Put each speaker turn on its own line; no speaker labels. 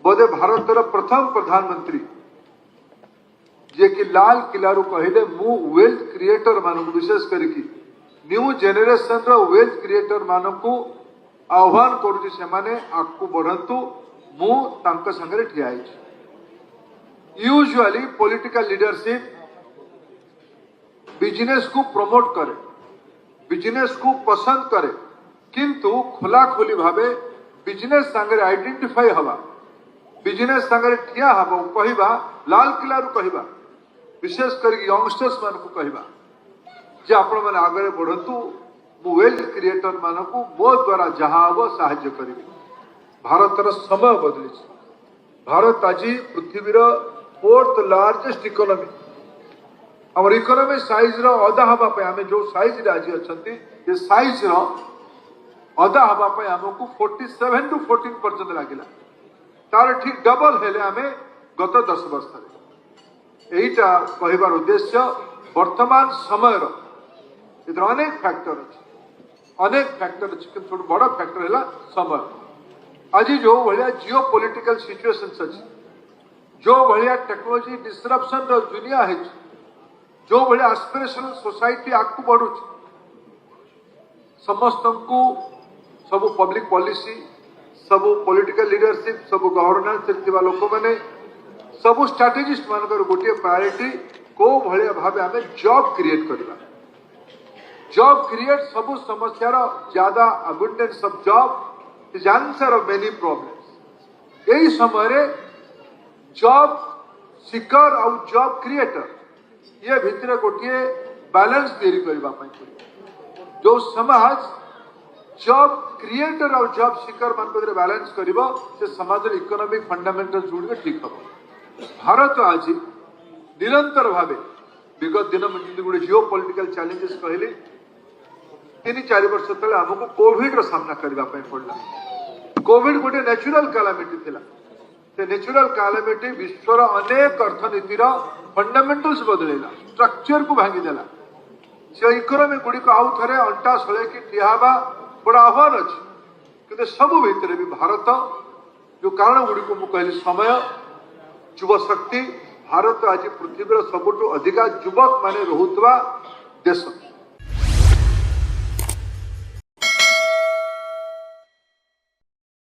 बोधे भारतर प्रथम प्रधानमंत्री जे कि लाल किला कहले मु वेल्थ क्रिएटर मान विशेष करके न्यू जेनेरेशन रो वेल्थ क्रिएटर मान को आह्वान करुच्ची से आगू बढ़ंतु मु तांका संगे ठिया यूजुअली पॉलिटिकल लीडरशिप बिजनेस को प्रमोट करे बिजनेस को पसंद करे किंतु खोला खोली भावे बिजनेस संगे आइडेंटिफाई हवा बिजनेस संगे ठिया हवा कहवा लाल किला कहवा विशेष कर यंगस्टर्स मान को कहवा जे आपण मैंने आगे बढ़ंतु मु वेल्थ क्रिएटर मान को मो द्वारा जहाँ हम साहाय्य करी भारतर समय बदली भारत आज पृथ्वीर 4th लार्जेस्ट इकोनॉमी आम इकोनॉमी साइज अधा हाँपे आम जो साइज आज अच्छा ये साइज अधा हाँपे आमको 47 to 14% लगे तार ठीक डबल हेले आम गत 10 वर्ष यहीटा कहबार उद्देश्य वर्तमान समय अनेक फैक्टर अच्छे कि बड़ फैक्टर है समय आज जो भाया जियो पॉलिटिकल सिचुएशंस अच्छी जो भाया टेक्नोलॉजी डिस्ट्रप्शन दुनिया है जो भाया एस्पिरेशनल सोसाइटी आगू बढ़ु समस्त को सब पब्लिक पॉलिसी सब पॉलिटिकल लीडरशिप सब गवर्नेंस लोक मैंने सब स्ट्राटेजिस्ट मान गोटे प्रायोरिटी को भाया भाव आम जॉब क्रिएट करवा जॉब क्रिएट सब समस्यार ज्यादा abundance of job is answer of many problems यही समय जॉब सिकर और जॉब क्रिएटर ये भितर गोटे बैलेंस तैयारी करने जो समाज जॉब क्रिएटर और जॉब सिकर मान बैलेंस कर समाज इकोनॉमिक फंडामेंटल्स गुड़ ठीक हम भारत आज निरंतर भाव विगत दिन में गोटे जियो पॉलिटिकल चैलेंजेस कहली 3-4 वर्ष तले आमको कोविड रो सामना करबा पड़ला कोविड गोटे नेचुरल कैलामिटी थिला से नेचुरल कैलामिटी विश्वर अनेक अर्थनीतिर फंडामेंटल्स बदलेला स्ट्रक्चर को भांगी देला से इकोनॉमी गुडी को आउ थरे अंटा सळे की ठियाबा बड़ा आह्वान अछि कि सब भितर भी भारत जो कारण गुडी को मु कहली समय युवा शक्ति भारत आज पृथ्वीर सबुठ अधिका युवक माने रहुतवा देश